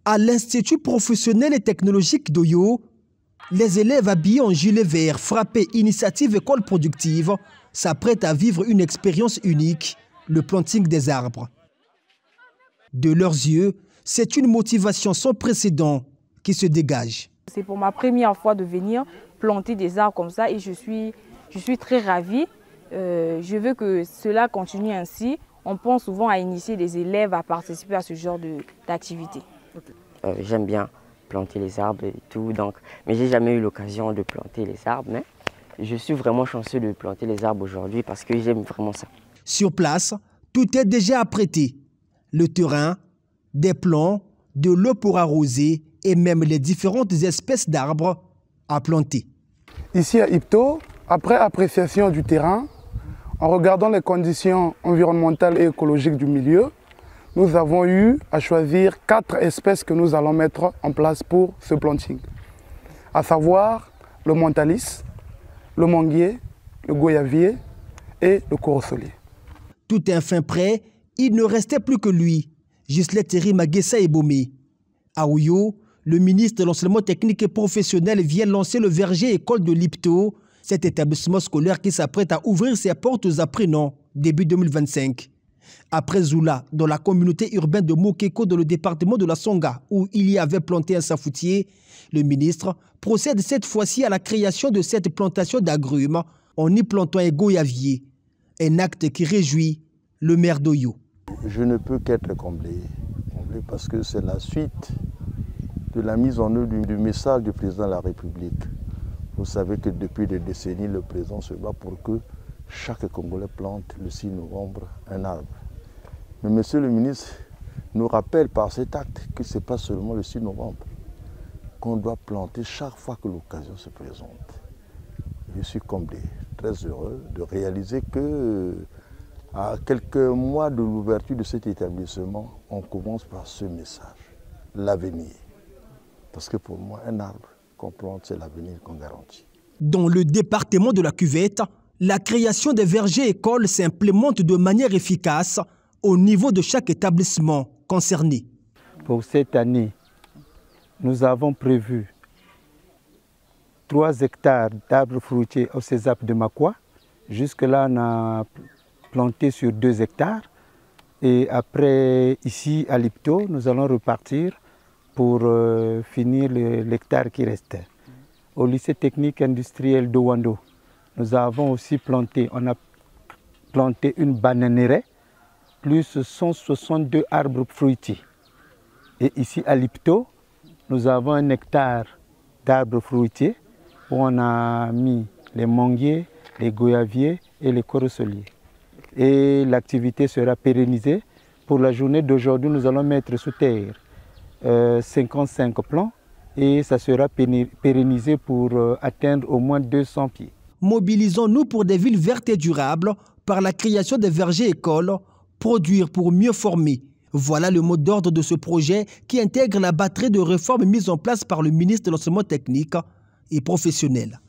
À l'Institut professionnel et technologique d'Oyo, les élèves habillés en gilet vert frappé Initiative École Productive s'apprêtent à vivre une expérience unique, le planting des arbres. De leurs yeux, c'est une motivation sans précédent qui se dégage. C'est pour ma première fois de venir planter des arbres comme ça et je suis très ravie. Je veux que cela continue ainsi. On pense souvent à initier des élèves à participer à ce genre d'activité. J'aime bien planter les arbres et tout, mais j'ai jamais eu l'occasion de planter les arbres. Mais je suis vraiment chanceux de planter les arbres aujourd'hui parce que j'aime vraiment ça. Sur place, tout est déjà apprêté. Le terrain, des plants, de l'eau pour arroser et même les différentes espèces d'arbres à planter. Ici à Ipto, après appréciation du terrain, en regardant les conditions environnementales et écologiques du milieu, nous avons eu à choisir 4 espèces que nous allons mettre en place pour ce planting. À savoir le montalis, le manguier, le goyavier et le corosolier. Tout est enfin prêt, il ne restait plus que lui, Gislet Thierry Maguessa Ebomé. À Oyo, le ministre de l'enseignement technique et professionnel vient lancer le verger école de l'Ipto, cet établissement scolaire qui s'apprête à ouvrir ses portes aux apprenants début 2025. Après Zoula, dans la communauté urbaine de Mokeko, dans le département de la Songa, où il y avait planté un safoutier, le ministre procède cette fois-ci à la création de cette plantation d'agrumes en y plantant un goyavier, un acte qui réjouit le maire d'Oyo. Je ne peux qu'être comblé parce que c'est la suite de la mise en œuvre du message du président de la République. Vous savez que depuis des décennies, le président se bat pour que chaque Congolais plante le 6 novembre un arbre. Mais monsieur le ministre nous rappelle par cet acte que ce n'est pas seulement le 6 novembre qu'on doit planter chaque fois que l'occasion se présente. Je suis comblé, très heureux de réaliser que à quelques mois de l'ouverture de cet établissement, on commence par ce message, l'avenir. Parce que pour moi, un arbre qu'on plante, c'est l'avenir qu'on garantit. Dans le département de la Cuvette, la création des vergers écoles s'implémente de manière efficace au niveau de chaque établissement concerné. Pour cette année, nous avons prévu 3 hectares d'arbres fruitiers au CESAP de Makwa. Jusque-là, on a planté sur 2 hectares. Et après, ici à l'Ipto, nous allons repartir pour finir l'hectare qui restait. Au lycée technique industriel de Wando, nous avons aussi planté, on a planté une bananeraie, plus 162 arbres fruitiers. Et ici à l'Ipto, nous avons 1 hectare d'arbres fruitiers où on a mis les manguiers, les goyaviers et les corosoliers. Et l'activité sera pérennisée. Pour la journée d'aujourd'hui, nous allons mettre sous terre 55 plants et ça sera pérennisé pour atteindre au moins 200 pieds. Mobilisons-nous pour des villes vertes et durables par la création des vergers écoles, produire pour mieux former. Voilà le mot d'ordre de ce projet qui intègre la batterie de réformes mises en place par le ministre de l'enseignement technique et professionnel.